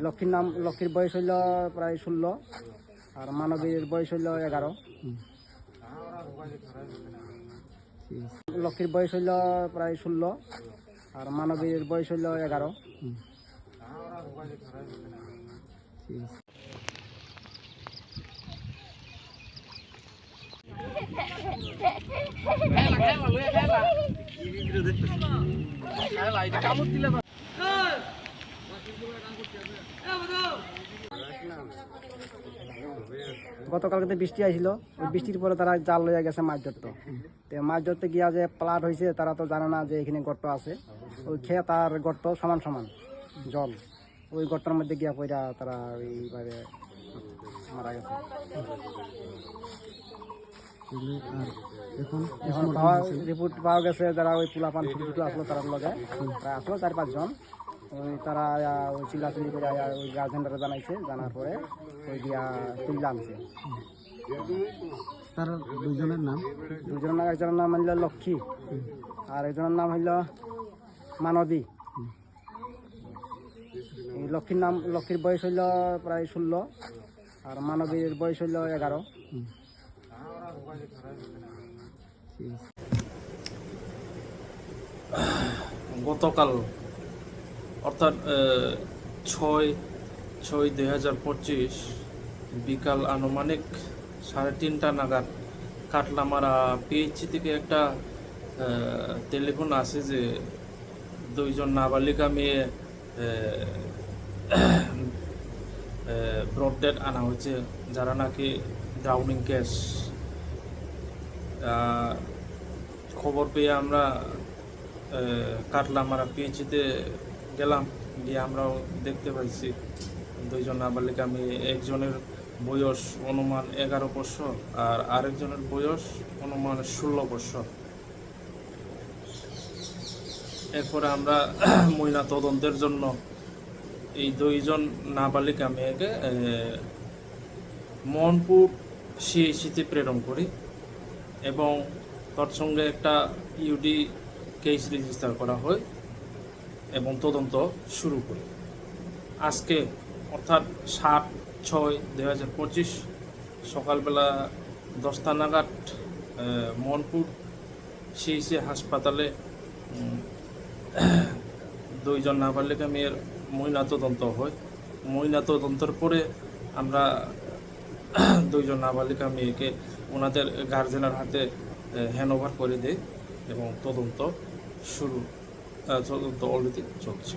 লক্ষ্মীর বয়স হইল প্রায় 16 আর মানবীর বয়স হইল 11। লক্ষ্মীর বয়স হইল প্রায় 16 আর মানবীর বয়স হইল 11। গতকালকে বৃষ্টি আসছিল, ওই বৃষ্টির পরে তারা জাল লইয়া গেছে মাছ ধরতে। মাছ ধরতে গিয়া যে প্লাট হয়েছে তারা তো জানে না যে এখানে গর্ত আছে। ওই খেয়ে তার গর্ত সমান সমান জল, ওই গর্তের মধ্যে গিয়া পইরা তারা ওইভাবে মারা গেছে। এখন রিপোর্ট পাওয়া গেছে যারা ওই পোলাপান ছোটো ছোটো আসলো তারা লগে প্রায় আসলো 4-5 জন। ওই তারা ওই চিল্লাচিল্লি করে ওই গার্জেনরা জানাইছে, জানার পরে ওই দিয়া তুললা আনছে। তার দুজনের নাম একজনের নাম হইল লক্ষ্মী আর একজনের নাম হইল মানবী। এই লক্ষ্মীর বয়স হইল প্রায় 16 আর মানবীর বয়স হইল 11। গতকাল অর্থাৎ 6/6/2025 বিকাল আনুমানিক 3:30 নাগাদ কাটলামারা পিএইচসি থেকে একটা টেলিফোন আসে যে 2 জন নাবালিকা মেয়ে ব্রড ডেড আনা হয়েছে, যারা নাকি ড্রাউনিং কেস। খবর পেয়ে আমরা কাটলামারা পিএইচসিতে গেলাম, গিয়ে আমরাও দেখতে পাইছি 2 জন নাবালিকা মেয়ে। একজনের বয়স অনুমান 11 বছর আর আরেকজনের বয়স অনুমান 16 বছর। এরপরে আমরা ময়না তদন্তের জন্য এই 2 জন নাবালিকা মেয়েকে মোহনপুর সিএইচসিতে প্রেরণ করি এবং তার সঙ্গে একটা ইউডি কেস রেজিস্টার করা হয় এবং তদন্ত শুরু করি। আজকে অর্থাৎ 7/6/2025 সকালবেলা 10টা নাগাদ মোহনপুর সিএইচসি হাসপাতালে 2 জন নাবালিকা মেয়ের ময়না তদন্ত হয়। ময়না তদন্তের পরে আমরা 2 জন নাবালিকা মেয়েকে ওনাদের গার্জেনের হাতে হ্যান্ডওভার করে দেয় এবং তদন্ত অলরেডি চলছে।